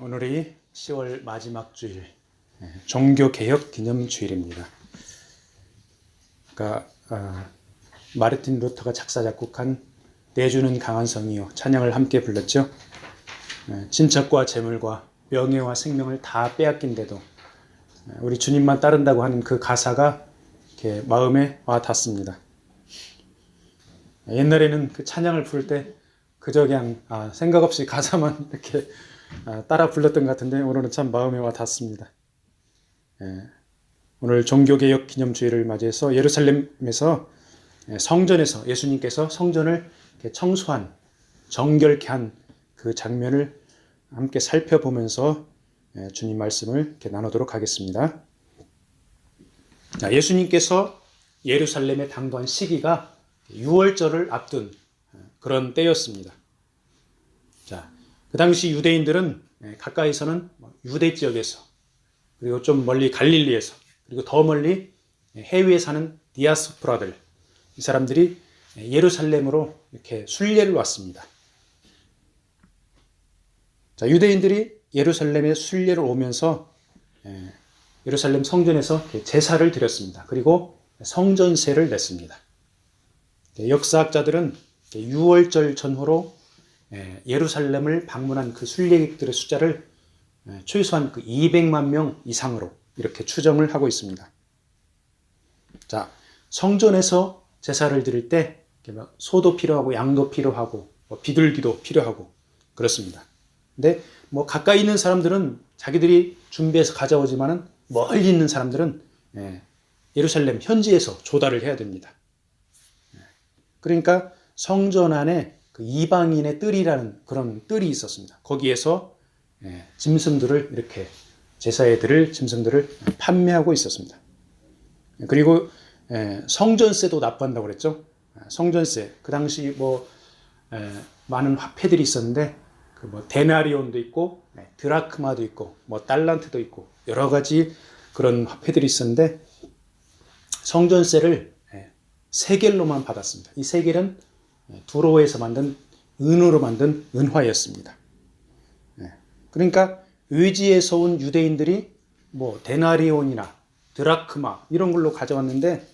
오늘이 10월 마지막 주일, 종교개혁 기념주일입니다. 그러니까 마르틴 루터가 작사 작곡한 내주는 강한 성이요 찬양을 함께 불렀죠. 친척과 재물과 명예와 생명을 다 빼앗긴데도 우리 주님만 따른다고 하는 그 가사가 이렇게 마음에 와 닿습니다. 옛날에는 그 찬양을 부를 때 그저 그냥 생각 없이 가사만 이렇게 따라 불렀던 것 같은데 오늘은 참 마음에 와 닿습니다. 오늘 종교개혁 기념주일을 맞이해서 예루살렘에서 성전에서 예수님께서 성전을 청소한 정결케 한 그 장면을 함께 살펴보면서 주님 말씀을 이렇게 나누도록 하겠습니다. 예수님께서 예루살렘에 당도한 시기가 유월절을 앞둔 그런 때였습니다. 그 당시 유대인들은 가까이서는 유대 지역에서, 그리고 좀 멀리 갈릴리에서, 그리고 더 멀리 해외에 사는 디아스포라들, 이 사람들이 예루살렘으로 이렇게 순례를 왔습니다. 유대인들이 예루살렘에 순례를 오면서 예루살렘 성전에서 제사를 드렸습니다. 그리고 성전세를 냈습니다. 역사학자들은 유월절 전후로 예루살렘을 방문한 그 순례객들의 숫자를 최소한 그 200만 명 이상으로 이렇게 추정을 하고 있습니다. 성전에서 제사를 드릴 때 소도 필요하고 양도 필요하고 비둘기도 필요하고 그렇습니다. 근데 가까이 있는 사람들은 자기들이 준비해서 가져오지만은 멀리 있는 사람들은 예루살렘 현지에서 조달을 해야 됩니다. 그러니까 성전 안에 그 이방인의 뜰이라는 그런 뜰이 있었습니다. 거기에서 짐승들을 이렇게 제사에 드릴 짐승들을 판매하고 있었습니다. 그리고 성전세도 납부한다고 그랬죠. 성전세, 그 당시 많은 화폐들이 있었는데 데나리온도 있고 드라크마도 있고 달란트도 있고 여러 가지 그런 화폐들이 있었는데 성전세를 세겔로만 받았습니다. 이 세겔은 두로에서 만든 은으로 만든 은화였습니다. 그러니까 외지에서 온 유대인들이 데나리온이나 드라크마 이런 걸로 가져왔는데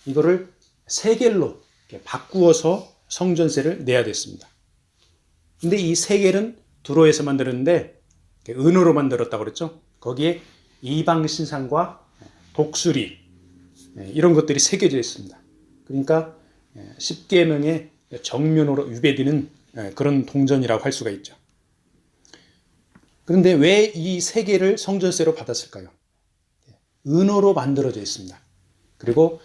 이거를 세겔로 바꾸어서 성전세를 내야 됐습니다. 근데 이 세겔은 두로에서 만들었는데 은으로 만들었다고 그랬죠. 거기에 이방 신상과 독수리 이런 것들이 새겨져 있습니다. 그러니까 10계명의 정면으로 위배되는 그런 동전이라고 할 수가 있죠. 그런데 왜 이 세계를 성전세로 받았을까요? 은으로 만들어져 있습니다. 그리고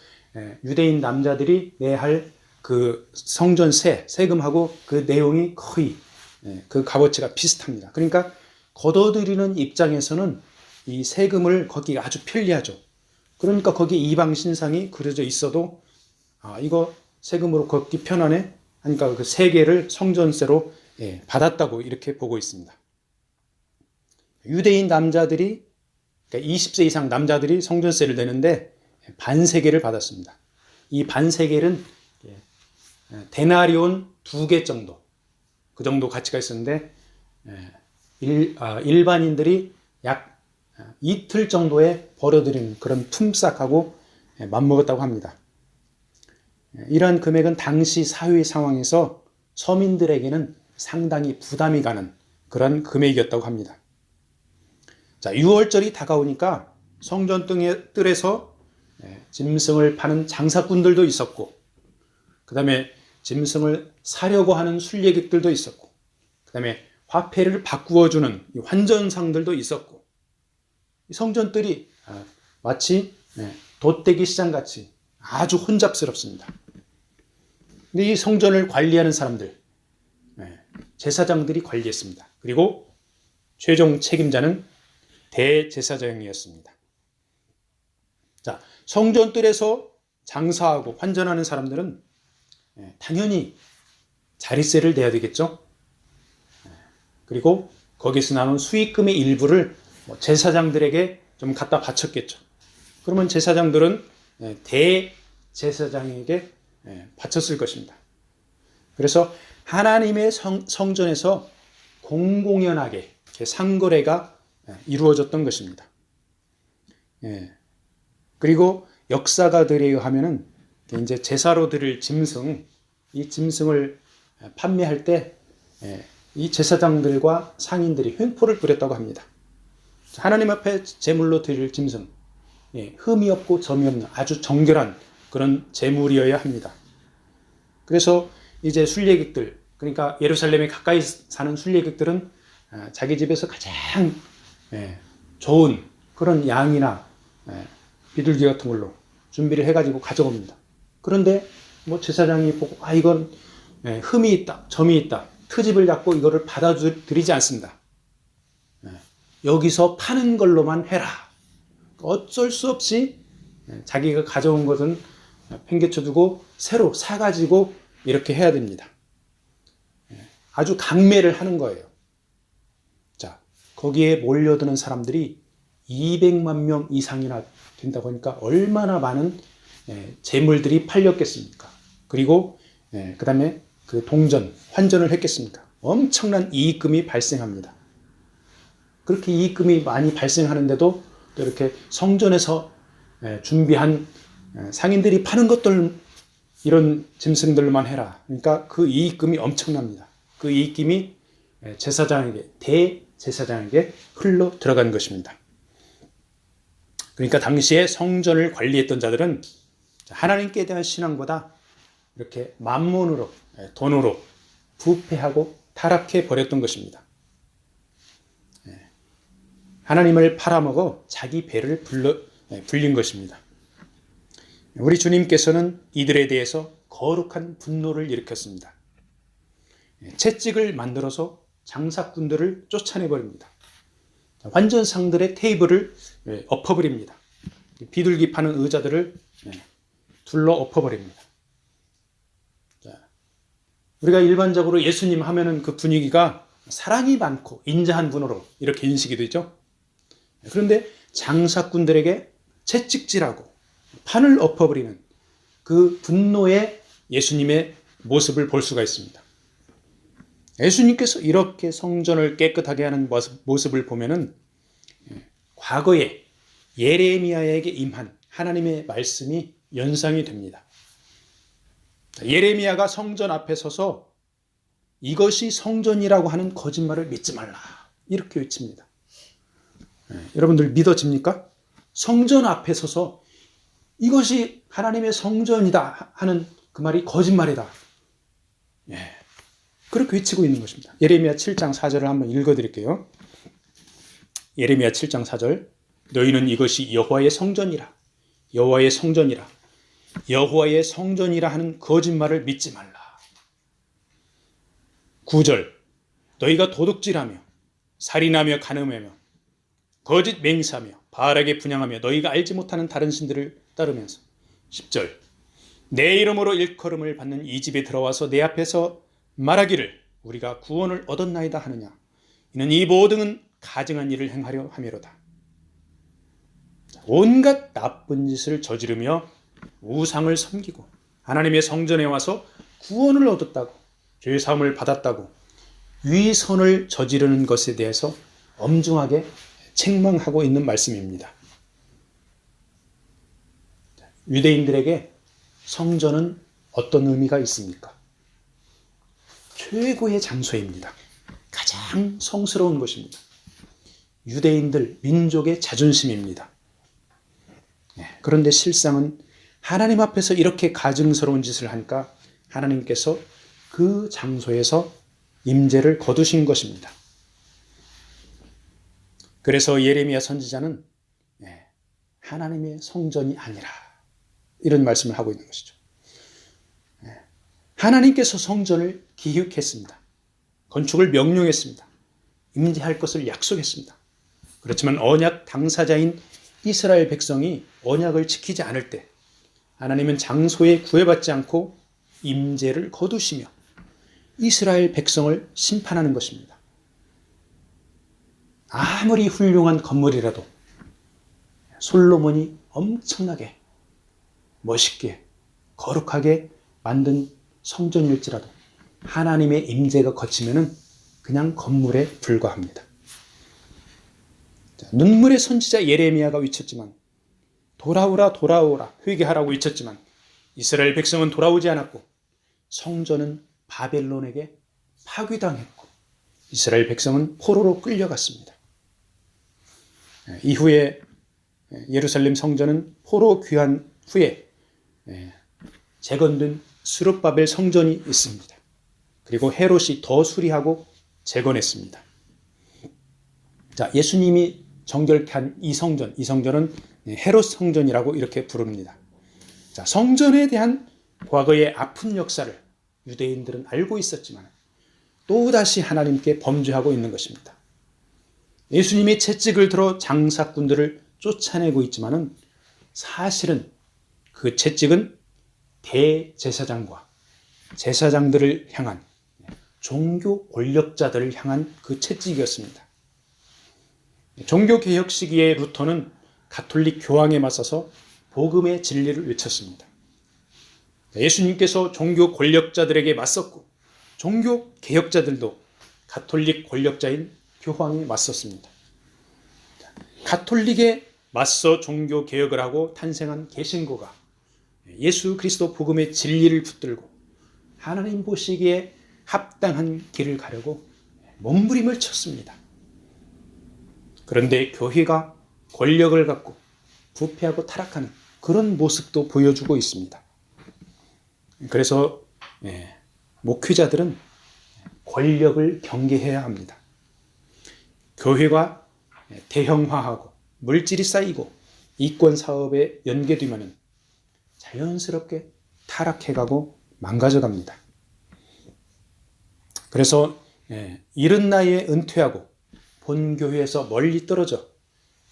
유대인 남자들이 내야 할 그 성전세, 세금하고 그 내용이 거의 그 값어치가 비슷합니다. 그러니까 걷어들이는 입장에서는 이 세금을 걷기가 아주 편리하죠. 그러니까 거기에 이방 신상이 그려져 있어도 이거 세금으로 걷기 편하네 하니까 그 세계를 성전세로 받았다고 이렇게 보고 있습니다. 유대인 남자들이 그러니까 20세 이상 남자들이 성전세를 내는데 반세겔을 받았습니다. 이 반세겔은 데나리온 2개 정도 그 정도 가치가 있었는데 일반인들이 약 이틀 정도에 벌어들이는 그런 품삯하고 맞먹었다고 합니다. 이러한 금액은 당시 사회 상황에서 서민들에게는 상당히 부담이 가는 그런 금액이었다고 합니다. 6월절이 다가오니까 성전 뜰에서 짐승을 파는 장사꾼들도 있었고, 그 다음에 짐승을 사려고 하는 순례객들도 있었고, 그 다음에 화폐를 바꾸어주는 환전상들도 있었고, 성전 뜰이 마치 돛대기 시장같이 아주 혼잡스럽습니다. 근데 이 성전을 관리하는 사람들, 제사장들이 관리했습니다. 그리고 최종 책임자는 대제사장이었습니다. 성전 뜰에서 장사하고 환전하는 사람들은 당연히 자릿세를 내야 되겠죠. 그리고 거기서 나온 수익금의 일부를 제사장들에게 좀 갖다 바쳤겠죠. 그러면 제사장들은 대제사장에게 바쳤을 것입니다. 그래서 하나님의 성전에서 공공연하게 상거래가 이루어졌던 것입니다. 그리고 역사가들에 의하면은 이제 제사로 드릴 짐승, 이 짐승을 판매할 때 이 제사장들과 상인들이 횡포를 부렸다고 합니다. 하나님 앞에 제물로 드릴 짐승, 흠이 없고 점이 없는 아주 정결한 그런 제물이어야 합니다. 그래서 이제 순례객들, 그러니까 예루살렘에 가까이 사는 순례객들은 자기 집에서 가장 좋은 그런 양이나 비둘기 같은 걸로 준비를 해가지고 가져옵니다. 그런데 뭐 제사장이 보고 이건 흠이 있다, 점이 있다, 트집을 잡고 이거를 받아들이지 않습니다. 여기서 파는 걸로만 해라. 어쩔 수 없이 자기가 가져온 것은 팽개쳐두고 새로 사가지고 이렇게 해야 됩니다. 아주 강매를 하는 거예요. 자, 거기에 몰려드는 사람들이 200만 명 이상이나 된다고 하니까 얼마나 많은 재물들이 팔렸겠습니까? 그리고 그 다음에 그 환전을 했겠습니까? 엄청난 이익금이 발생합니다. 그렇게 이익금이 많이 발생하는데도 또 이렇게 성전에서 준비한 상인들이 파는 것들, 이런 짐승들만 해라. 그러니까 그 이익금이 엄청납니다. 그 이익금이 제사장에게, 대제사장에게 흘러 들어간 것입니다. 그러니까 당시에 성전을 관리했던 자들은 하나님께 대한 신앙보다 이렇게 만몬으로, 돈으로 부패하고 타락해 버렸던 것입니다. 하나님을 팔아먹어 자기 배를 불린 것입니다. 우리 주님께서는 이들에 대해서 거룩한 분노를 일으켰습니다. 채찍을 만들어서 장사꾼들을 쫓아내버립니다. 환전상들의 테이블을 엎어버립니다. 비둘기 파는 의자들을 둘러 엎어버립니다. 우리가 일반적으로 예수님 하면은 그 분위기가 사랑이 많고 인자한 분으로 이렇게 인식이 되죠. 그런데 장사꾼들에게 채찍질하고 판을 엎어버리는 그 분노의 예수님의 모습을 볼 수가 있습니다. 예수님께서 이렇게 성전을 깨끗하게 하는 모습을 보면은 과거에 예레미야에게 임한 하나님의 말씀이 연상이 됩니다. 예레미야가 성전 앞에 서서 이것이 성전이라고 하는 거짓말을 믿지 말라, 이렇게 외칩니다. 여러분들 믿어집니까? 성전 앞에 서서 이것이 하나님의 성전이다 하는 그 말이 거짓말이다. 그렇게 외치고 있는 것입니다. 예레미야 7장 4절을 한번 읽어드릴게요. 예레미야 7장 4절. 너희는 이것이 여호와의 성전이라, 여호와의 성전이라, 여호와의 성전이라 하는 거짓말을 믿지 말라. 9절. 너희가 도둑질하며 살인하며 간음하며 거짓 맹세하며 바알에게 분향하며 너희가 알지 못하는 다른 신들을 따르면서. 10절. 내 이름으로 일컬음을 받는 이 집에 들어와서 내 앞에서 말하기를 우리가 구원을 얻었나이다 하느냐. 이는 이 모든 가증한 일을 행하려 함이로다. 온갖 나쁜 짓을 저지르며 우상을 섬기고 하나님의 성전에 와서 구원을 얻었다고, 죄사함을 받았다고 위선을 저지르는 것에 대해서 엄중하게 책망하고 있는 말씀입니다. 유대인들에게 성전은 어떤 의미가 있습니까? 최고의 장소입니다. 가장 성스러운 것입니다. 유대인들 민족의 자존심입니다. 그런데 실상은 하나님 앞에서 이렇게 가증스러운 짓을 하니까 하나님께서 그 장소에서 임재를 거두신 것입니다. 그래서 예레미야 선지자는 하나님의 성전이 아니라 이런 말씀을 하고 있는 것이죠. 하나님께서 성전을 기획했습니다. 건축을 명령했습니다. 임재할 것을 약속했습니다. 그렇지만 언약 당사자인 이스라엘 백성이 언약을 지키지 않을 때 하나님은 장소에 구애받지 않고 임재를 거두시며 이스라엘 백성을 심판하는 것입니다. 아무리 훌륭한 건물이라도 솔로몬이 엄청나게 멋있게 거룩하게 만든 성전일지라도 하나님의 임재가 거치면은 그냥 건물에 불과합니다. 눈물의 선지자 예레미야가 외쳤지만 돌아오라 돌아오라 회개하라고 외쳤지만 이스라엘 백성은 돌아오지 않았고 성전은 바벨론에게 파괴당했고 이스라엘 백성은 포로로 끌려갔습니다. 이후에 예루살렘 성전은 포로 귀환 후에 재건된 스룹바벨 성전이 있습니다. 그리고 헤롯이 더 수리하고 재건했습니다. 자, 예수님이 정결케 한 이 성전은 헤롯 성전이라고 이렇게 부릅니다. 자, 성전에 대한 과거의 아픈 역사를 유대인들은 알고 있었지만 또다시 하나님께 범죄하고 있는 것입니다. 예수님이 채찍을 들어 장사꾼들을 쫓아내고 있지만은 사실은 그 채찍은 대제사장과 제사장들을 향한 종교 권력자들을 향한 그 채찍이었습니다. 종교개혁 시기에 루터는 가톨릭 교황에 맞서서 복음의 진리를 외쳤습니다. 예수님께서 종교 권력자들에게 맞섰고 종교 개혁자들도 가톨릭 권력자인 교황에 맞섰습니다. 가톨릭에 맞서 종교 개혁을 하고 탄생한 개신교가 예수 그리스도 복음의 진리를 붙들고 하나님 보시기에 합당한 길을 가려고 몸부림을 쳤습니다. 그런데 교회가 권력을 갖고 부패하고 타락하는 그런 모습도 보여주고 있습니다. 그래서 목회자들은 권력을 경계해야 합니다. 교회가 대형화하고 물질이 쌓이고 이권 사업에 연계되면 자연스럽게 타락해가고 망가져갑니다. 그래서 이른 나이에 은퇴하고 본교회에서 멀리 떨어져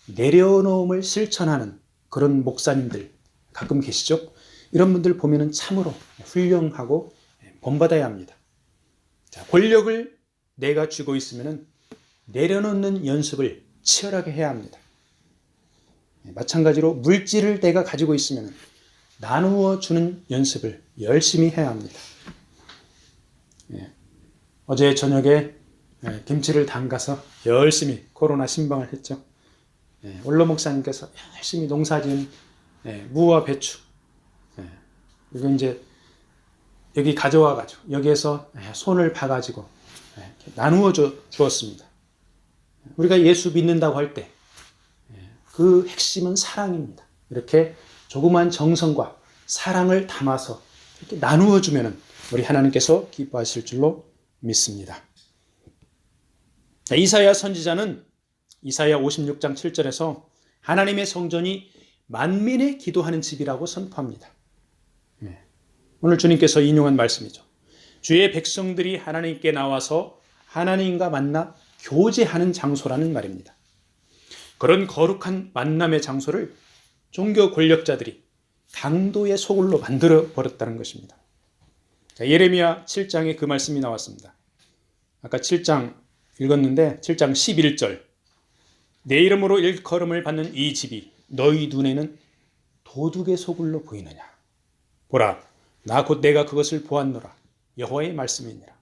내려놓음을 실천하는 그런 목사님들 가끔 계시죠? 이런 분들 보면 참으로 훌륭하고 본받아야 합니다. 자, 권력을 내가 쥐고 있으면 내려놓는 연습을 치열하게 해야 합니다. 마찬가지로 물질을 내가 가지고 있으면 나누어 주는 연습을 열심히 해야 합니다. 어제 저녁에 김치를 담가서 열심히 코로나 신방을 했죠. 원로 목사님께서 열심히 농사지은 무와 배추 이거 이제 여기 가져와가지고 여기에서 손을 봐가지고 나누어 주었습니다. 우리가 예수 믿는다고 할 때 그 핵심은 사랑입니다. 이렇게 조그만 정성과 사랑을 담아서 이렇게 나누어 주면은 우리 하나님께서 기뻐하실 줄로 믿습니다. 이사야 선지자는 이사야 56장 7절에서 하나님의 성전이 만민의 기도하는 집이라고 선포합니다. 오늘 주님께서 인용한 말씀이죠. 주의 백성들이 하나님께 나와서 하나님과 만나 교제하는 장소라는 말입니다. 그런 거룩한 만남의 장소를 종교 권력자들이 강도의 소굴로 만들어 버렸다는 것입니다. 예레미야 7장에 그 말씀이 나왔습니다. 아까 7장 읽었는데 7장 11절 내 이름으로 일컬음을 받는 이 집이 너희 눈에는 도둑의 소굴로 보이느냐. 보라, 나 곧 내가 그것을 보았노라. 여호와의 말씀이니라.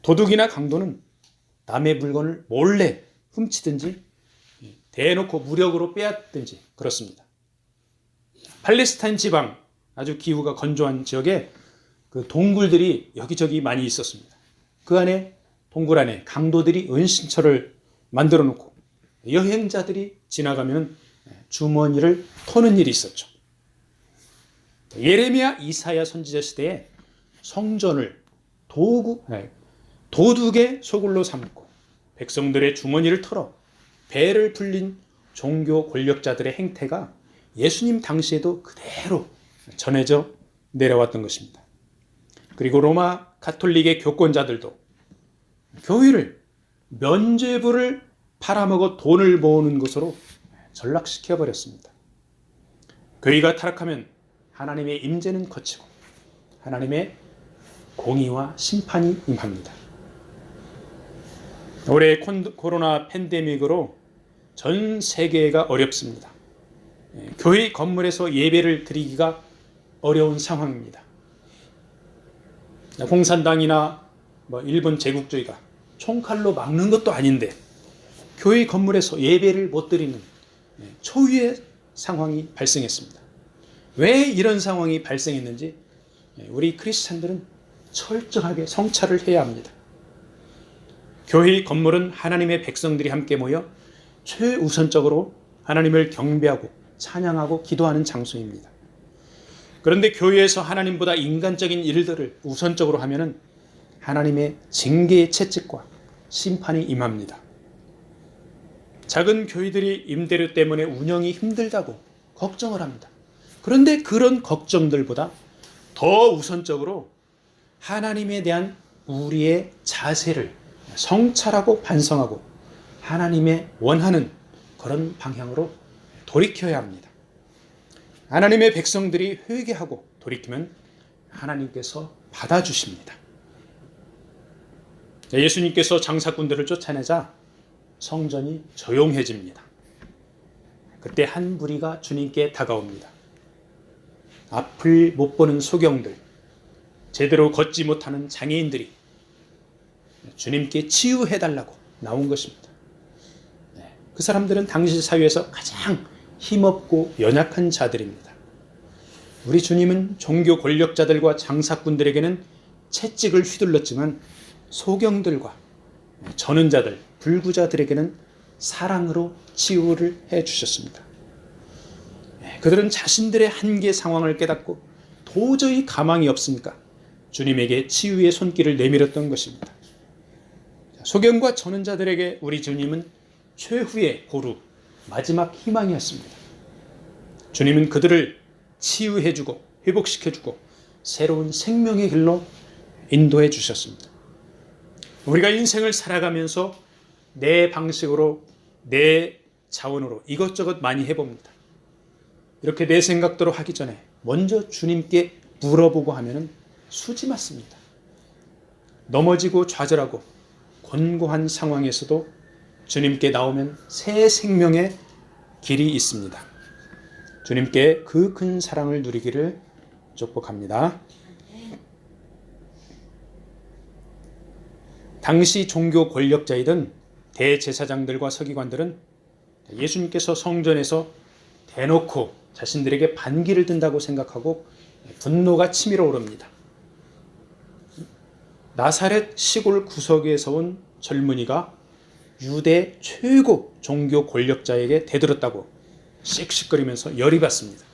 도둑이나 강도는 남의 물건을 몰래 훔치든지 대놓고 무력으로 빼앗든지 그렇습니다. 팔레스타인 지방 아주 기후가 건조한 지역에 그 동굴들이 여기저기 많이 있었습니다. 그 안에 동굴 안에 강도들이 은신처를 만들어 놓고 여행자들이 지나가면 주머니를 터는 일이 있었죠. 예레미야 이사야 선지자 시대에 성전을 도둑의 소굴로 삼고 백성들의 주머니를 털어 배를 불린 종교 권력자들의 행태가 예수님 당시에도 그대로 전해져 내려왔던 것입니다. 그리고 로마 가톨릭의 교권자들도 교회를 면죄부를 팔아먹어 돈을 모으는 것으로 전락시켜버렸습니다. 교회가 타락하면 하나님의 임재는 거치고 하나님의 공의와 심판이 임합니다. 올해 코로나 팬데믹으로 전 세계가 어렵습니다. 교회 건물에서 예배를 드리기가 어려운 상황입니다. 공산당이나 일본 제국주의가 총칼로 막는 것도 아닌데 교회 건물에서 예배를 못 드리는 초유의 상황이 발생했습니다. 왜 이런 상황이 발생했는지 우리 크리스찬들은 철저하게 성찰을 해야 합니다. 교회 건물은 하나님의 백성들이 함께 모여 최우선적으로 하나님을 경배하고 찬양하고 기도하는 장소입니다. 그런데 교회에서 하나님보다 인간적인 일들을 우선적으로 하면은 하나님의 징계의 채찍과 심판이 임합니다. 작은 교회들이 임대료 때문에 운영이 힘들다고 걱정을 합니다. 그런데 그런 걱정들보다 더 우선적으로 하나님에 대한 우리의 자세를 성찰하고 반성하고 하나님의 원하는 그런 방향으로 돌이켜야 합니다. 하나님의 백성들이 회개하고 돌이키면 하나님께서 받아주십니다. 예수님께서 장사꾼들을 쫓아내자 성전이 조용해집니다. 그때 한 무리가 주님께 다가옵니다. 앞을 못 보는 소경들, 제대로 걷지 못하는 장애인들이 주님께 치유해달라고 나온 것입니다. 그 사람들은 당시 사회에서 가장 힘없고 연약한 자들입니다. 우리 주님은 종교 권력자들과 장사꾼들에게는 채찍을 휘둘렀지만 소경들과 전은자들, 불구자들에게는 사랑으로 치유를 해주셨습니다. 그들은 자신들의 한계 상황을 깨닫고 도저히 가망이 없으니까 주님에게 치유의 손길을 내밀었던 것입니다. 소경과 전은자들에게 우리 주님은 최후의 보루, 마지막 희망이었습니다. 주님은 그들을 치유해주고 회복시켜주고 새로운 생명의 길로 인도해 주셨습니다. 우리가 인생을 살아가면서 내 방식으로 내 자원으로 이것저것 많이 해봅니다. 이렇게 내 생각대로 하기 전에 먼저 주님께 물어보고 하면 수지 맞습니다. 넘어지고 좌절하고 곤고한 상황에서도 주님께 나오면 새 생명의 길이 있습니다. 주님께 그 큰 사랑을 누리기를 축복합니다. 당시 종교 권력자이던 대제사장들과 서기관들은 예수님께서 성전에서 대놓고 자신들에게 반기를 든다고 생각하고 분노가 치밀어 오릅니다. 나사렛 시골 구석에서 온 젊은이가 유대 최고 종교 권력자에게 대들었다고 씩씩거리면서 열이 받습니다.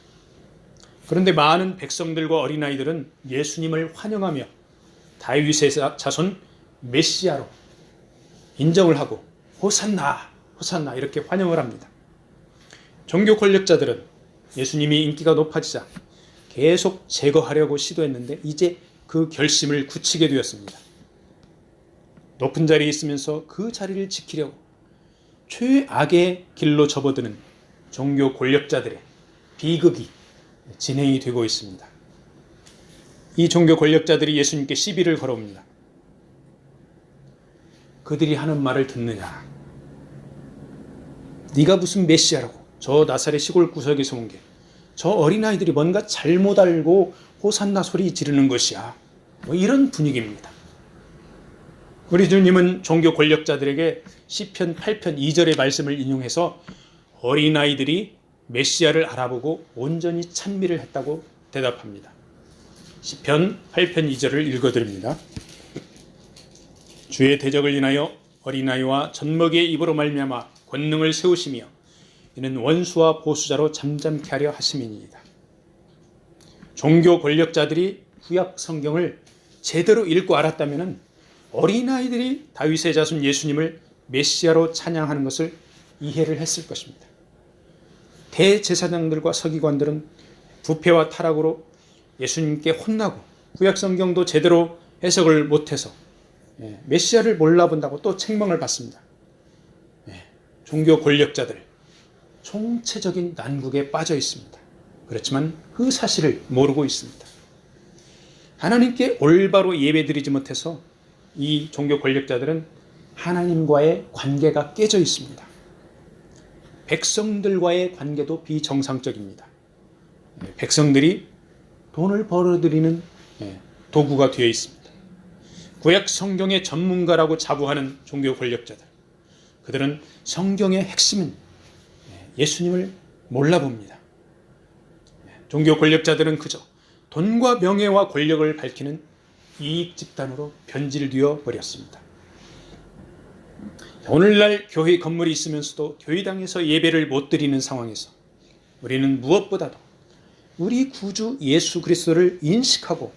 그런데 많은 백성들과 어린아이들은 예수님을 환영하며 다윗의 자손 메시아로 인정을 하고 호산나 호산나 이렇게 환영을 합니다. 종교 권력자들은 예수님이 인기가 높아지자 계속 제거하려고 시도했는데 이제 그 결심을 굳히게 되었습니다. 높은 자리에 있으면서 그 자리를 지키려고 최악의 길로 접어드는 종교 권력자들의 비극이 진행이 되고 있습니다. 이 종교 권력자들이 예수님께 시비를 걸어옵니다. 그들이 하는 말을 듣느냐? 네가 무슨 메시아라고? 저 나사렛 시골 구석에서 온 게 저 어린아이들이 뭔가 잘못 알고 호산나 소리 지르는 것이야. 뭐 이런 분위기입니다. 우리 주님은 종교 권력자들에게 시편 8편 2절의 말씀을 인용해서 어린아이들이 메시아를 알아보고 온전히 찬미를 했다고 대답합니다. 시편 8편 2절을 읽어드립니다. 주의 대적을 인하여 어린아이와 젖먹이의 입으로 말미암아 권능을 세우시며 이는 원수와 보수자로 잠잠케 하려 하심이니이다. 종교 권력자들이 구약 성경을 제대로 읽고 알았다면 어린아이들이 다윗의 자손 예수님을 메시아로 찬양하는 것을 이해를 했을 것입니다. 대제사장들과 서기관들은 부패와 타락으로 예수님께 혼나고 구약 성경도 제대로 해석을 못해서 메시아를 몰라본다고 또 책망을 받습니다. 종교 권력자들 총체적인 난국에 빠져 있습니다. 그렇지만 그 사실을 모르고 있습니다. 하나님께 올바로 예배드리지 못해서 이 종교 권력자들은 하나님과의 관계가 깨져 있습니다. 백성들과의 관계도 비정상적입니다. 백성들이 돈을 벌어들이는 도구가 되어 있습니다. 구약 성경의 전문가라고 자부하는 종교 권력자들, 그들은 성경의 핵심인 예수님을 몰라봅니다. 종교 권력자들은 그저 돈과 명예와 권력을 밝히는 이익 집단으로 변질되어 버렸습니다. 오늘날 교회 건물이 있으면서도 교회당에서 예배를 못 드리는 상황에서 우리는 무엇보다도 우리 구주 예수 그리스도를 인식하고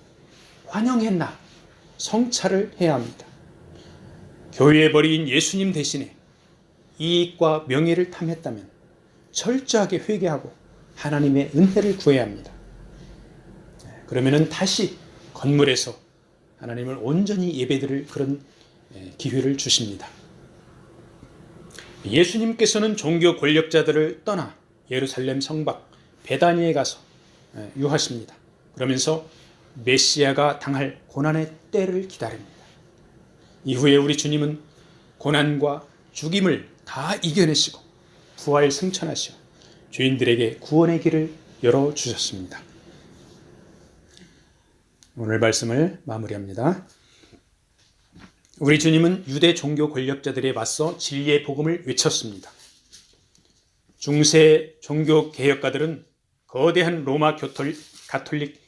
환영했나 성찰을 해야 합니다. 교회에 버린 예수님 대신에 이익과 명예를 탐했다면 철저하게 회개하고 하나님의 은혜를 구해야 합니다. 그러면은 다시 건물에서 하나님을 온전히 예배드릴 그런 기회를 주십니다. 예수님께서는 종교 권력자들을 떠나 예루살렘 성밖 베다니에 가서 유하십니다. 그러면서 메시아가 당할 고난의 때를 기다립니다. 이후에 우리 주님은 고난과 죽임을 다 이겨내시고 부활 승천하시어 죄인들에게 구원의 길을 열어주셨습니다. 오늘 말씀을 마무리합니다. 우리 주님은 유대 종교 권력자들에 맞서 진리의 복음을 외쳤습니다. 중세 종교 개혁가들은 거대한 로마 가톨릭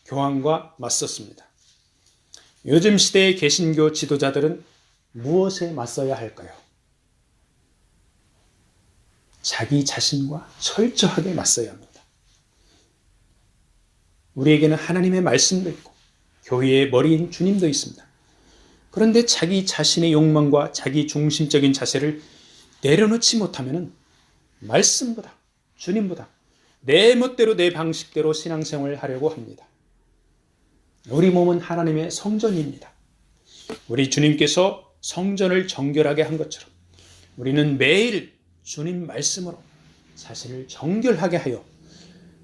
교황과 맞섰습니다. 요즘 시대의 개신교 지도자들은 무엇에 맞서야 할까요? 자기 자신과 철저하게 맞서야 합니다. 우리에게는 하나님의 말씀도 있고 교회의 머리인 주님도 있습니다. 그런데 자기 자신의 욕망과 자기 중심적인 자세를 내려놓지 못하면 말씀보다 주님보다 내 멋대로 내 방식대로 신앙생활을 하려고 합니다. 우리 몸은 하나님의 성전입니다. 우리 주님께서 성전을 정결하게 한 것처럼 우리는 매일 주님 말씀으로 자신을 정결하게 하여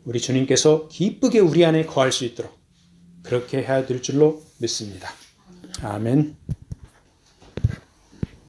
우리 주님께서 기쁘게 우리 안에 거할 수 있도록 그렇게 해야 될 줄로 믿습니다. 아멘.